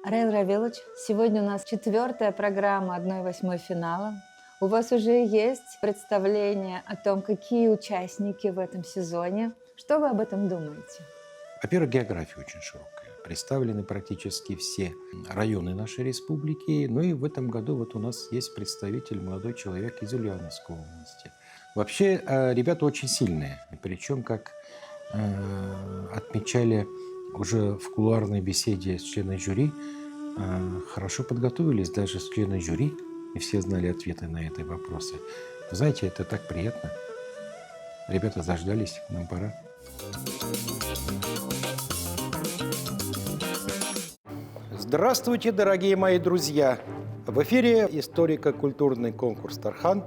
Раил Равилович, сегодня у нас 4-я программа 1/8 финала. У вас уже есть представление о том, какие участники в этом сезоне. Что вы об этом думаете? Во-первых, география очень широкая. Представлены практически все районы нашей республики. Ну и в этом году вот у нас есть представитель, молодой человек из Ульяновской области. Вообще, ребята очень сильные. Причем, как отмечали уже в кулуарной беседе с членами жюри, хорошо подготовились даже с членами жюри, и все знали ответы на эти вопросы. Вы знаете, это так приятно. Ребята заждались, нам пора. Здравствуйте, дорогие мои друзья! В эфире историко-культурный конкурс «Тархан»,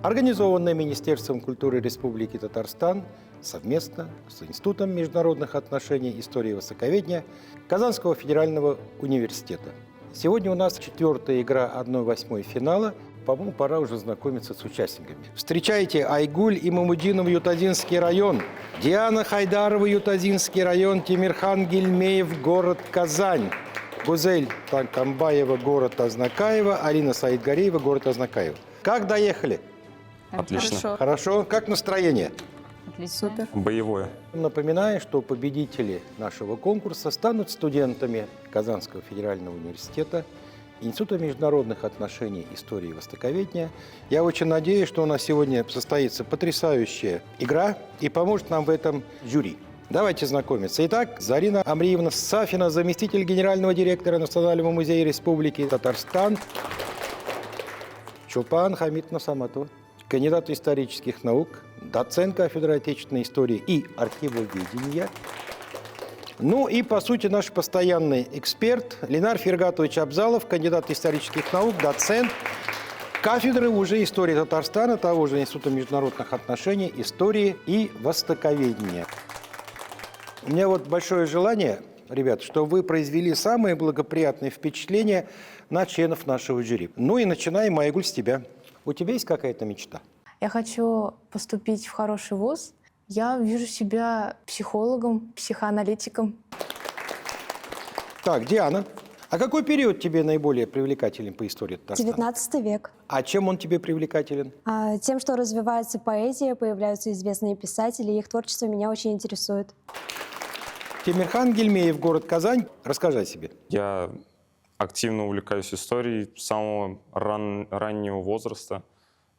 организованный Министерством культуры Республики Татарстан совместно с Институтом международных отношений истории и востоковедения Казанского федерального университета. Сегодня у нас 4-я игра 1/8 финала. По-моему, пора уже знакомиться с участниками. Встречайте Айгуль Имамудинов, Ютазинский район, Диана Хайдарова, Ютазинский район, Тимирхан Гильмеев, город Казань, Гузель Танкамбаева, город Азнакаево, Алина Саидгареева, город Азнакаево. Как доехали? Отлично. Хорошо. Как настроение? Отлично. Супер. Боевое. Напоминаю, что победители нашего конкурса станут студентами Казанского федерального университета, Института международных отношений истории и востоковедения. Я очень надеюсь, что у нас сегодня состоится потрясающая игра и поможет нам в этом жюри. Давайте знакомиться. Итак, Зарина Амриевна Сафина, заместитель генерального директора Национального музея Республики Татарстан. Чулпан Хамитовна Саматова, кандидат исторических наук, доцент кафедры отечественной истории и архивоведения. Ну и, по сути, наш постоянный эксперт Ленар Фергатович Абзалов, кандидат исторических наук, доцент кафедры уже истории Татарстана, того же Института международных отношений, истории и востоковедения. У меня вот большое желание, ребят, что вы произвели самые благоприятные впечатления на членов нашего жюри. Ну и начинаем, Айгуль, с тебя. У тебя есть какая-то мечта? Я хочу поступить в хороший вуз. Я вижу себя психологом, психоаналитиком. Так, Диана, а какой период тебе наиболее привлекателен по истории Татарстана? 19 век. А чем он тебе привлекателен? Тем, что развивается поэзия, появляются известные писатели, и их творчество меня очень интересует. Тимирхан Гильмеев, город Казань. Расскажи о себе. Я активно увлекаюсь историей с самого раннего возраста.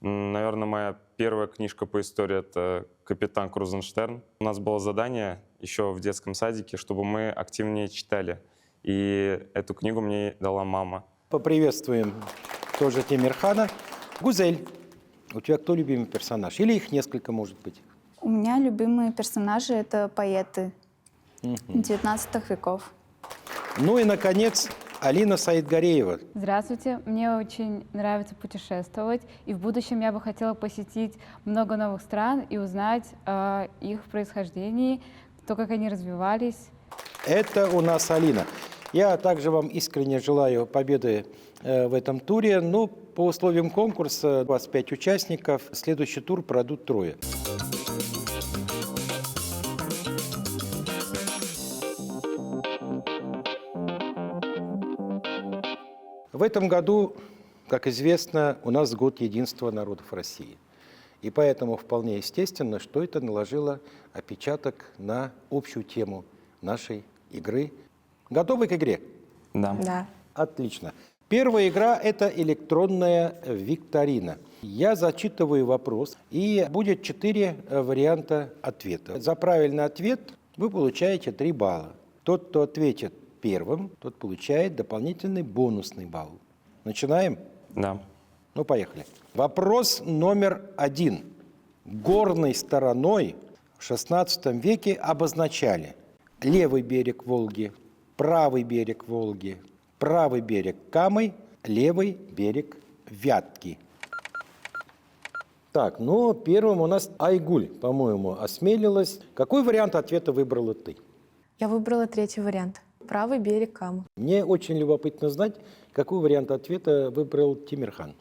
Наверное, моя первая книжка по истории — это «Капитан Крузенштерн». У нас было задание еще в детском садике, чтобы мы активнее читали. И эту книгу мне дала мама. Поприветствуем тоже Тимирхана. Гузель, у тебя кто любимый персонаж? Или их несколько, может быть? У меня любимые персонажи — это поэты 19 веков. Ну и, наконец, Алина Саидгареева. Здравствуйте, мне очень нравится путешествовать, и в будущем я бы хотела посетить много новых стран и узнать о их происхождении, то, как они развивались. Это у нас Алина. Я также вам искренне желаю победы в этом туре. Но по условиям конкурса 25 участников. Следующий тур пройдут 3. В этом году, как известно, у нас год единства народов России. И поэтому вполне естественно, что это наложило отпечаток на общую тему нашей игры. Готовы к игре? Да. Да. Отлично. Первая игра – это электронная викторина. Я зачитываю вопрос, и будет 4 варианта ответа. За правильный ответ вы получаете 3 балла. Тот, кто ответит первым, тот получает дополнительный бонусный балл. Начинаем? Да. Ну, поехали. Вопрос номер 1. Горной стороной в XVI веке обозначали левый берег Волги, правый берег Волги, правый берег Камы, левый берег Вятки. Так, ну, первым у нас Айгуль, по-моему, осмелилась. Какой вариант ответа выбрала ты? Я выбрала 3-й вариант. Правый берег Камы. Мне очень любопытно знать, какой вариант ответа выбрал Тимирхан.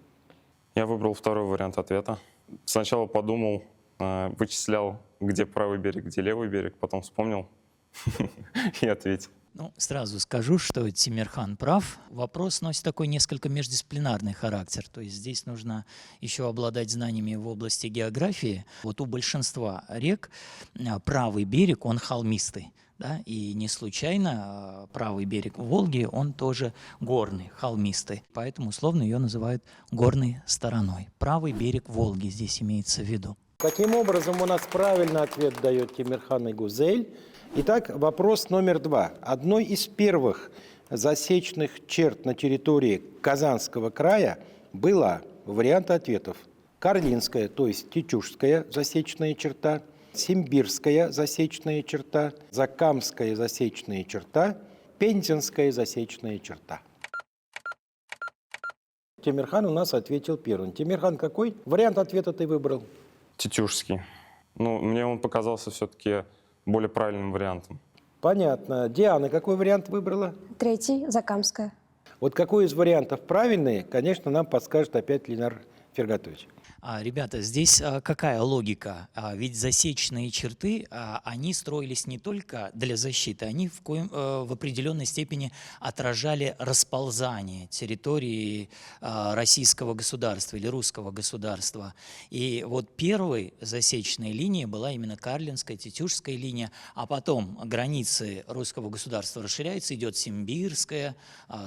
Я выбрал второй вариант ответа. Сначала подумал, вычислял, где правый берег, где левый берег, потом вспомнил и ответил. Ну, сразу скажу, что Тимирхан прав. Вопрос носит такой несколько междисциплинарный характер. То есть здесь нужно еще обладать знаниями в области географии. Вот у большинства рек правый берег, он холмистый. Да? И не случайно правый берег Волги, он тоже горный, холмистый. Поэтому условно ее называют горной стороной. Правый берег Волги здесь имеется в виду. Таким образом, у нас правильный ответ дает Тимирхан и Гузель. Итак, вопрос номер 2. Одной из первых засечных черт на территории Казанского края была, варианты ответов, Карлинская, то есть Тетюшская засечная черта, Симбирская засечная черта, Закамская засечная черта, Пензенская засечная черта. Тимирхан у нас ответил первым. Тимирхан, какой вариант ответа ты выбрал? Тетюшский. Ну, мне он показался все-таки более правильным вариантом. Понятно. Диана, какой вариант выбрала? Третий — Закамская. Вот какой из вариантов правильный, конечно, нам подскажет опять Ленар Фергатович. Ребята, здесь какая логика? Ведь засечные черты, они строились не только для защиты, они в определенной степени отражали расползание территории российского государства или русского государства. И вот первой засечной линией была именно Карлинская, Тетюшская линия, а потом границы русского государства расширяются, идет Симбирская,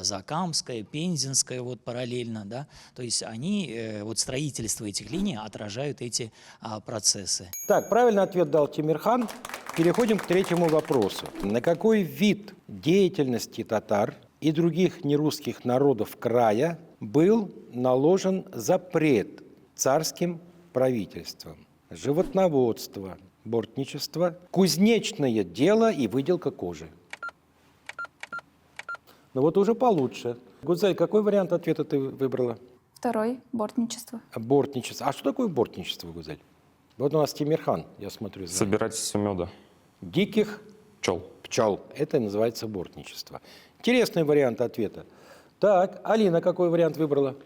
Закамская, Пензенская вот параллельно, да? То есть они, вот строительство этих линий отражают эти процессы. Так, правильный ответ дал Тимирхан. Переходим к третьему вопросу. На какой вид деятельности татар и других нерусских народов края был наложен запрет царским правительством? Животноводство, бортничество, кузнечное дело и выделка кожи. Ну вот уже получше. Гузель, какой вариант ответа ты выбрала? Второй — бортничество. Бортничество. А что такое бортничество, Гузель? Вот у нас Тимирхан, я смотрю. Собирательство меда. Диких Пчел. пчел. Это называется бортничество. Интересный вариант ответа. Так, Алина какой вариант выбрала?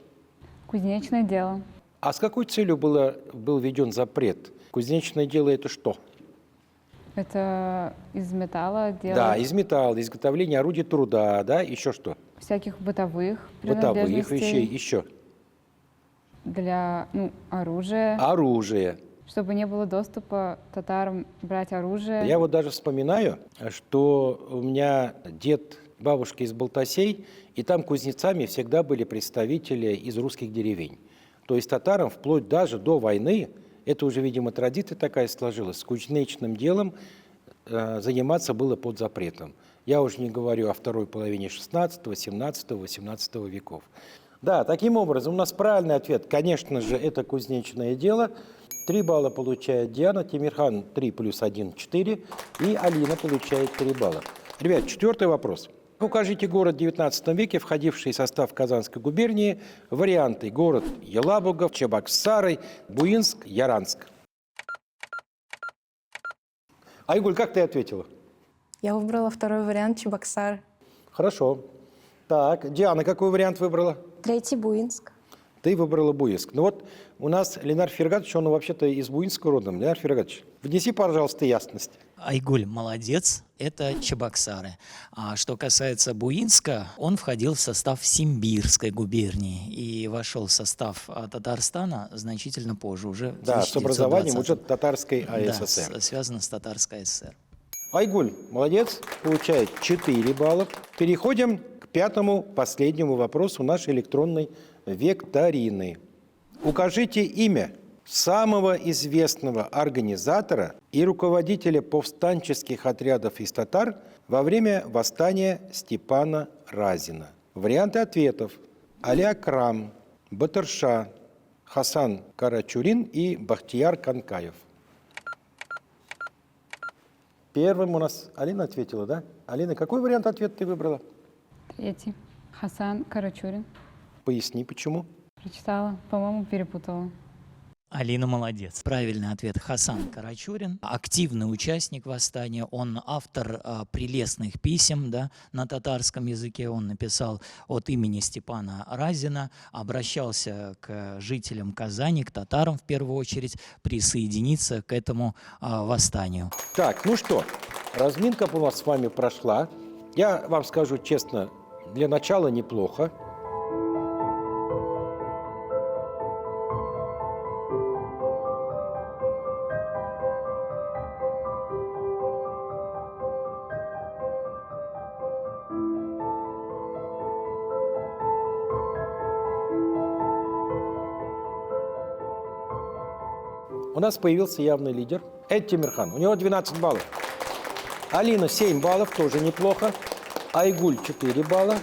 Кузнечное дело. А с какой целью был введен запрет? Кузнечное дело – это что? Это из металла делают. Да, из металла, изготовление орудий труда, да, еще что? Всяких бытовых Бытовых принадлежностей. вещей, еще. Для оружия. Оружие. Чтобы не было доступа татарам брать оружие. Я вот даже вспоминаю, что у меня дед, бабушка из Балтасей, и там кузнецами всегда были представители из русских деревень. То есть татарам вплоть даже до войны, это уже, видимо, традиция такая сложилась, с кузнечным делом заниматься было под запретом. Я уже не говорю о второй половине 16, 17, 18 веков. Да, таким образом, у нас правильный ответ, конечно же, это кузнечное дело. 3 балла получает Диана, Тимирхан 3 плюс 1 – 4, и Алина получает 3 балла. Ребят, 4-й вопрос. Укажите город в 19 веке, входивший в состав Казанской губернии. Варианты: город Елабуга, Чебоксары, Буинск, Яранск. Айгуль, как ты ответила? Я выбрала второй вариант — Чебоксары. Хорошо. Так, Диана, какой вариант выбрала? Третий — Буинск. Ты выбрала Буинск. Ну вот у нас Ленар Фергатович, он вообще-то из Буинска родом. Ленар Фергатович, внеси, пожалуйста, ясность. Айгуль молодец, это Чебоксары. А что касается Буинска, он входил в состав Симбирской губернии и вошел в состав Татарстана значительно позже, уже в Да, с образованием 1920. уже татарской АССР. Да, связано с Татарской ССР. Айгуль, молодец, получает 4 балла. Переходим к 5-му, последнему вопросу нашей электронной викторины. Укажите имя самого известного организатора и руководителя повстанческих отрядов из татар во время восстания Степана Разина. Варианты ответов: Али Акрам, Батырша, Хасан Карачурин и Бахтияр Канкаев. Первым у нас Алина ответила, да? Алина, какой вариант ответа ты выбрала? Третий. Хасан Карачурин. Поясни, почему. Прочитала. По-моему, перепутала. Алина молодец. Правильный ответ — Хасан Карачурин. Активный участник восстания. Он автор прелестных писем, да, на татарском языке. Он написал от имени Степана Разина, обращался к жителям Казани, к татарам в первую очередь, присоединиться к этому восстанию. Так, ну что, разминка у нас с вами прошла. Я вам скажу честно, для начала неплохо. У нас появился явный лидер. Это Тимирхан. У него 12 баллов. Алина 7 баллов, тоже неплохо. Айгуль 4 балла.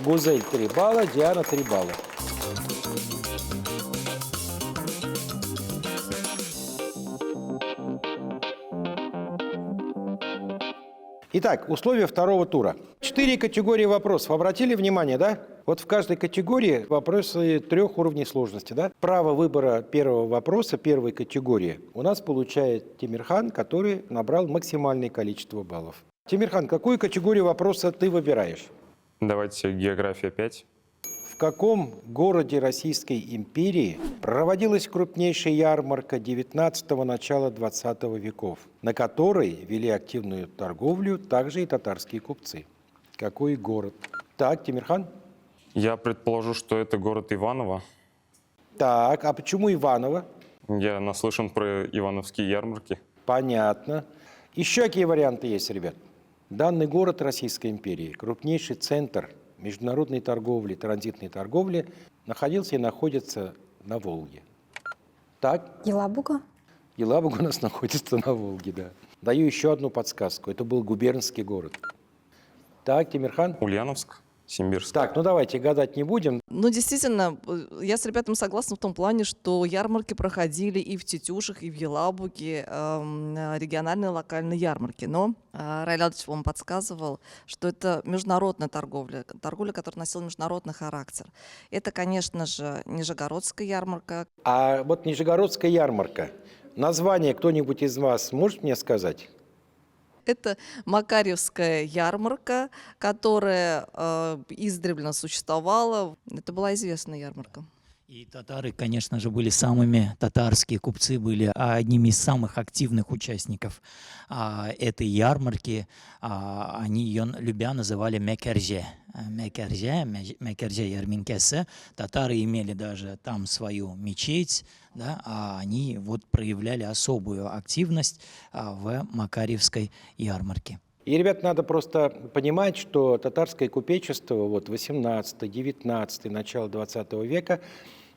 Гузель 3 балла. Диана 3 балла. Итак, условия второго тура. 4 категории вопросов. Обратили внимание, да? Вот в каждой категории вопросы 3 уровней сложности, да? Право выбора первого вопроса первой категории у нас получает Тимирхан, который набрал максимальное количество баллов. Тимирхан, какую категорию вопроса ты выбираешь? Давайте география 5. В каком городе Российской империи проводилась крупнейшая ярмарка 19-го, начала 20 веков, на которой вели активную торговлю также и татарские купцы? Какой город? Так, Тимирхан? Я предположу, что это город Иваново. Так, а почему Иваново? Я наслышан про ивановские ярмарки. Понятно. Еще какие варианты есть, ребят? Данный город Российской империи, крупнейший центр международной торговли, транзитной торговли, находился и находится на Волге. Так? Елабуга? Елабуга у нас находится на Волге, да. Даю еще одну подсказку. Это был губернский город. Так, Тимирхан? Ульяновск, Симбирск. Так, ну давайте гадать не будем. Ну, действительно, я с ребятами согласна в том плане, что ярмарки проходили и в Тетюшах, и в Елабуге, региональные локальные ярмарки. Но Райладович вам подсказывал, что это международная торговля, которая носила международный характер. Это, конечно же, Нижегородская ярмарка. А вот Нижегородская ярмарка, название кто-нибудь из вас может мне сказать? Это Макарьевская ярмарка, которая издревле существовала. Это была известная ярмарка. И татары, конечно же, были татарские купцы были одними из самых активных участников этой ярмарки. Они ее, любя, называли Мекерже. Мекерже ярминкесе. Татары имели даже там свою мечеть, да, а они вот проявляли особую активность в Макарьевской ярмарке. И, ребят, надо просто понимать, что татарское купечество вот 18, 19, начало 20 века,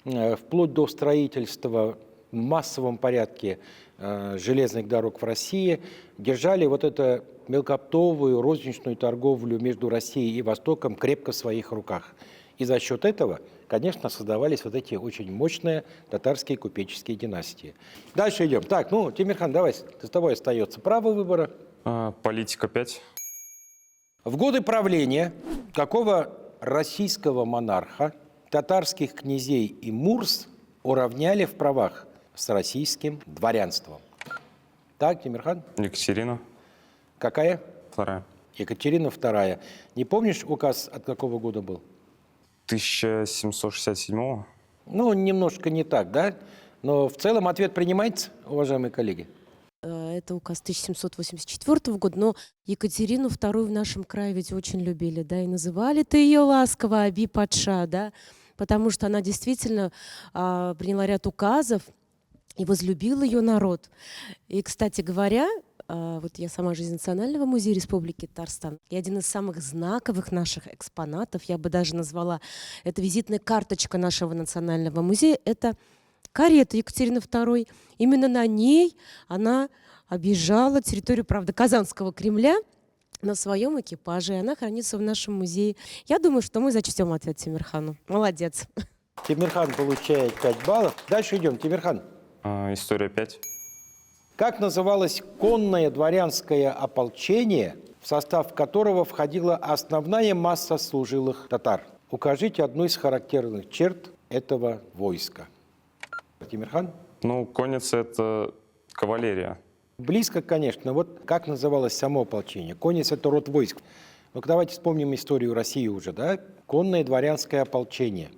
вплоть до строительства в массовом порядке железных дорог в России, держали вот эту мелкооптовую розничную торговлю между Россией и Востоком крепко в своих руках. И за счет этого, конечно, создавались вот эти очень мощные татарские купеческие династии. Дальше идем. Так, ну, Тимирхан, давай, с тобой остается право выбора. Политика 5. В годы правления какого российского монарха татарских князей и мурс уравняли в правах с российским дворянством? Так, Тимирхан? Екатерина. Какая? 2. Екатерина II. Не помнишь, указ от какого года был? 1767. Ну, немножко не так, да? Но в целом ответ принимается, уважаемые коллеги? Это указ 1784 года, но Екатерину II в нашем крае ведь очень любили, да, и называли-то ее ласково Аби-Патша, да, потому что она действительно приняла ряд указов и возлюбил ее народ. И, кстати говоря, вот я сама же из Национального музея Республики Татарстан, и один из самых знаковых наших экспонатов, я бы даже назвала, это визитная карточка нашего Национального музея, это карета Екатерины II. Именно на ней она объезжала территорию, правда, Казанского Кремля на своем экипаже, и она хранится в нашем музее. Я думаю, что мы зачтем ответ Тимирхану. Молодец. Тимирхан получает 5 баллов. Дальше идем. Тимирхан. История 5. Как называлось конное дворянское ополчение, в состав которого входила основная масса служилых татар? Укажите одну из характерных черт этого войска. Тимирхан? Ну, конница — это кавалерия. Близко, конечно. Вот как называлось само ополчение? Конниц — это род войск. Ну-ка давайте вспомним историю России уже, да? Конное дворянское ополчение.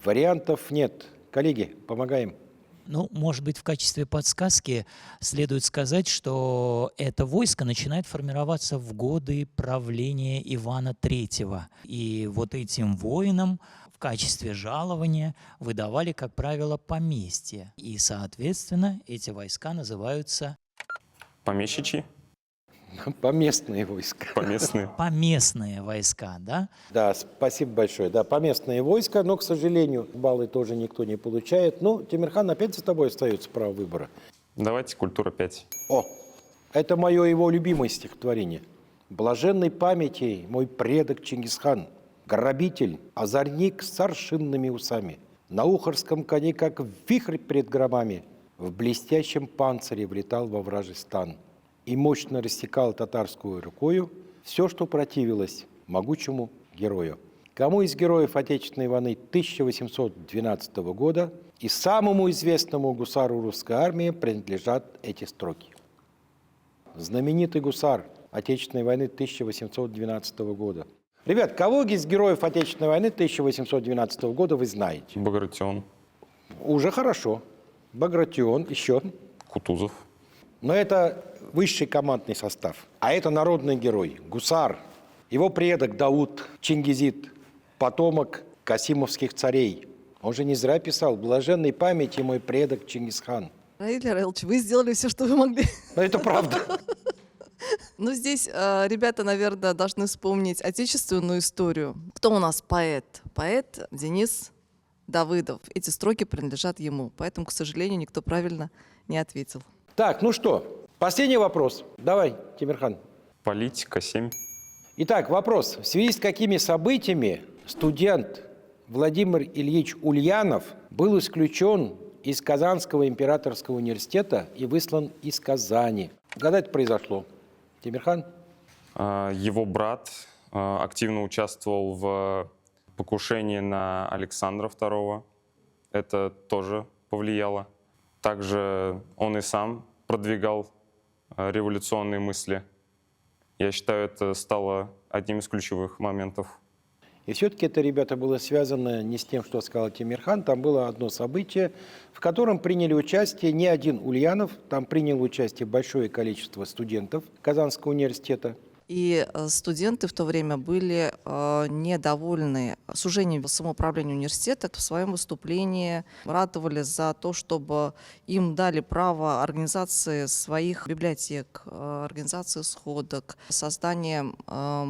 Вариантов нет. Коллеги, помогаем. Ну, может быть, в качестве подсказки следует сказать, что это войско начинает формироваться в годы правления Ивана III. И вот этим воинам в качестве жалования выдавали, как правило, поместья. И, соответственно, эти войска называются Помещичьи, Поместные войска. поместные. поместные войска, да? Да, спасибо большое. Да, поместные войска, но, к сожалению, баллы тоже никто не получает. Ну, Тимирхан, опять за тобой остается право выбора. Давайте культура 5. О, это мое его любимое стихотворение. «Блаженной памяти мой предок Чингисхан, грабитель, озорник с аршинными усами, на ухарском коне, как вихрь пред гробами, в блестящем панцире влетал во вражий стан и мощно рассекал татарскую рукою все, что противилось могучему герою». Кому из героев Отечественной войны 1812 года и самому известному гусару русской армии принадлежат эти строки? Знаменитый гусар Отечественной войны 1812 года. Ребят, кого из героев Отечественной войны 1812 года вы знаете? Багратион, Уже хорошо. Багратион, еще. Кутузов. Но это высший командный состав. А это народный герой, гусар. Его предок Дауд, Чингизид, потомок касимовских царей. Он же не зря писал «Блаженной памяти мой предок Чингисхан». Раиль Раилович, вы сделали все, что вы могли. Но это правда. Ну, здесь ребята, наверное, должны вспомнить отечественную историю. Кто у нас поэт? Поэт Денис Давыдов. Эти строки принадлежат ему. Поэтому, к сожалению, никто правильно не ответил. Так, ну что, последний вопрос. Давай, Тимирхан. Политика 7. Итак, вопрос. В связи с какими событиями студент Владимир Ильич Ульянов был исключен из Казанского императорского университета и выслан из Казани? Когда это произошло? Тимирхан? Его брат активно участвовал в покушении на Александра II. Это тоже повлияло. Также он и сам продвигал революционные мысли. Я считаю, это стало одним из ключевых моментов. И все-таки это, ребята, было связано не с тем, что сказал Тимирхан. Там было одно событие, в котором приняли участие не один Ульянов, там приняло участие большое количество студентов Казанского университета. И студенты в то время были недовольны сужением самоуправления университета. В своем выступлении ратовали за то, чтобы им дали право организации своих библиотек, организации сходок, создания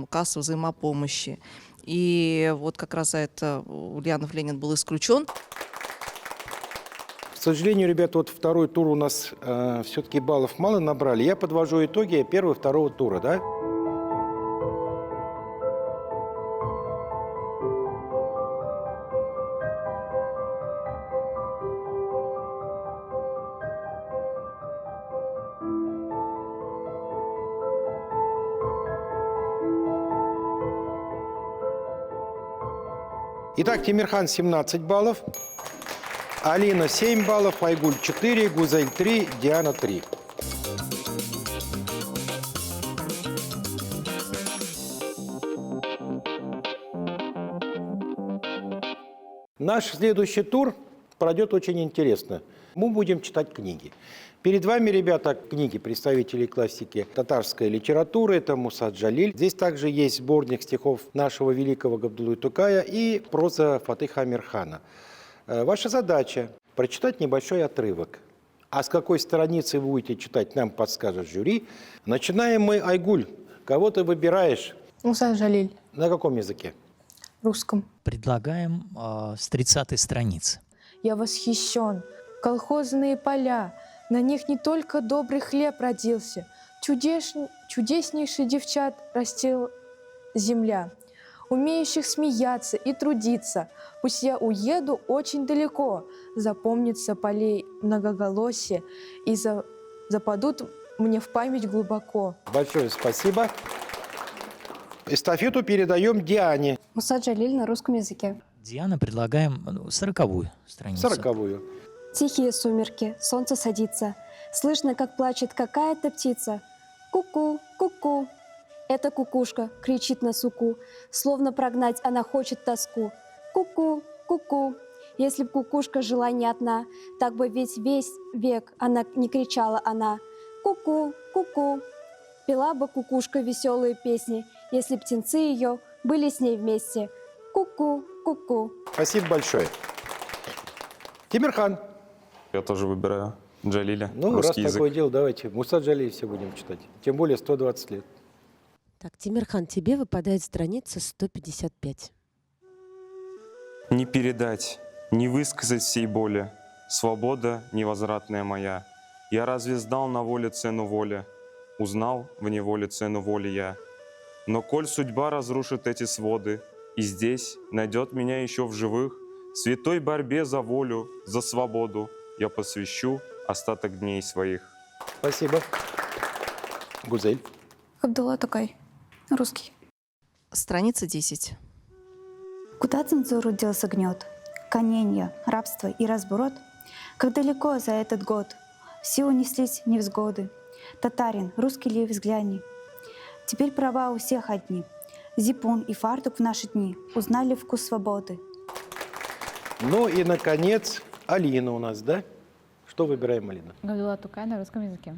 касс взаимопомощи. И вот как раз за это Ульянов Ленин был исключен. К сожалению, ребята, вот второй тур у нас все-таки баллов мало набрали. Я подвожу итоги первого и второго тура, да? Итак, Тимирхан 17 баллов, Алина 7 баллов, Айгуль 4, Гузель 3, Диана 3. Наш следующий тур пройдет очень интересно. Мы будем читать книги. Перед вами, ребята, книги представителей классики татарской литературы. Это Муса Джалиль. Здесь также есть сборник стихов нашего великого Габдуллы Тукая и проза Фатыха Амирхана. Ваша задача – прочитать небольшой отрывок. А с какой страницы вы будете читать, нам подскажет жюри. Начинаем мы, Айгуль. Кого ты выбираешь? Муса Джалиль. На каком языке? Русском. Предлагаем с 30-й страницы. Я восхищен. Колхозные поля. На них не только добрый хлеб родился, чудеснейший девчат растил земля, умеющих смеяться и трудиться. Пусть я уеду очень далеко, запомнится полей многоголосие и западут мне в память глубоко. Большое спасибо. Эстафету передаем Диане. Муса Джалиль на русском языке. Диана, предлагаем 40-ю страницу. 40-ю. Тихие сумерки, солнце садится. Слышно, как плачет какая-то птица. Ку-ку, ку-ку. Эта кукушка кричит на суку, словно прогнать она хочет тоску. Ку-ку, ку-ку. Если б кукушка жила не одна, так бы ведь весь век она не кричала она. Ку-ку, ку-ку. Пела бы кукушка веселые песни, если птенцы ее были с ней вместе. Ку-ку, ку-ку. Спасибо большое. Тимирхан. Я тоже выбираю Джалиля, Ну, раз русский язык. такое дело, давайте Муса Джалиль все будем читать. Тем более 120 лет. Так, Тимирхан, тебе выпадает страница 155. Не передать, не высказать всей боли. Свобода невозвратная моя. Я разве знал на воле цену воли? Узнал в неволе цену воли я. Но коль судьба разрушит эти своды, и здесь найдет меня еще в живых, святой борьбе за волю, за свободу я посвящу остаток дней своих. Спасибо. Гузель. Абдулла Токай, русский. Страница 10. Куда цензуру делся гнет, гонения, рабство и разброд? Как далеко за этот год все унеслись невзгоды. Татарин, русский ли взгляни. Теперь права у всех одни. Зипун и фартук в наши дни узнали вкус свободы. Ну и, наконец, Алина у нас, да? Что выбираем, Алина? Габдулла Тукай на русском языке.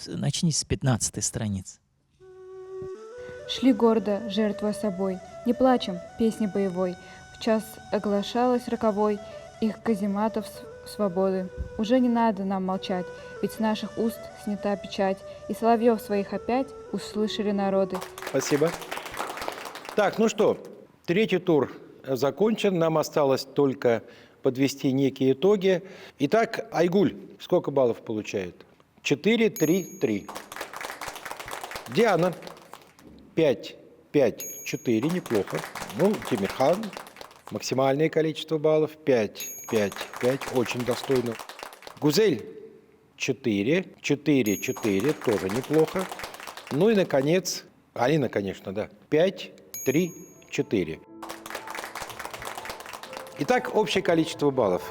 Начни с 15 страницы. Шли гордо, жертвуя собой, не плачем, песни боевой. В час оглашалась роковой их казематов свободы. Уже не надо нам молчать, ведь с наших уст снята печать, и соловьев своих опять услышали народы. Спасибо. Так, ну что, третий тур закончен. Нам осталось только подвести некие итоги. Итак, Айгуль сколько баллов получает? 4, 3, 3. Диана 5, 5, 4, неплохо. Ну, Тимирхан, максимальное количество баллов 5, 5, 5, очень достойно. Гузель 4, 4, 4, тоже неплохо. Ну и, наконец, Алина, конечно, да, 5, 3, 4. Итак, общее количество баллов.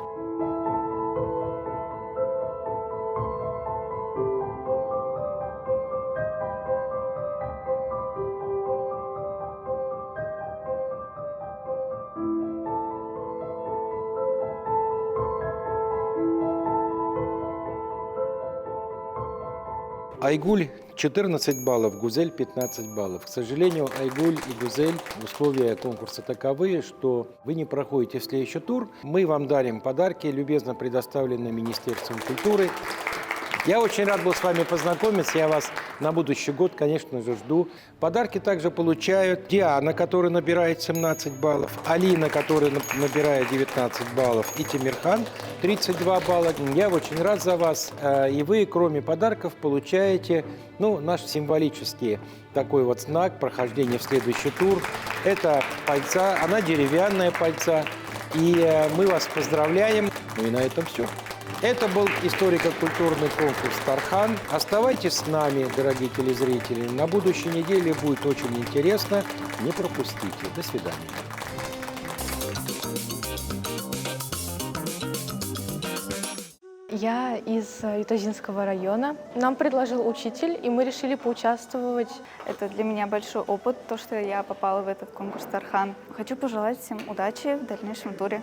Айгуль 14 баллов, Гузель 15 баллов. К сожалению, Айгуль и Гузель, условия конкурса таковы, что вы не проходите в следующий тур. Мы вам дарим подарки, любезно предоставленные Министерством культуры. Я очень рад был с вами познакомиться. Я вас на будущий год, конечно же, жду. Подарки также получают Диана, которая набирает 17 баллов, Алина, которая набирает 19 баллов, и Тимирхан 32 балла. Я очень рад за вас. И вы, кроме подарков, получаете наш символический такой вот знак прохождения в следующий тур. Это пальца, она деревянная пальца. И мы вас поздравляем. Ну и на этом все. Это был историко-культурный конкурс «Тархан». Оставайтесь с нами, дорогие телезрители. На будущей неделе будет очень интересно. Не пропустите. До свидания. Я из Ютазинского района. Нам предложил учитель, и мы решили поучаствовать. Это для меня большой опыт, то, что я попала в этот конкурс Тархан. Хочу пожелать всем удачи в дальнейшем туре.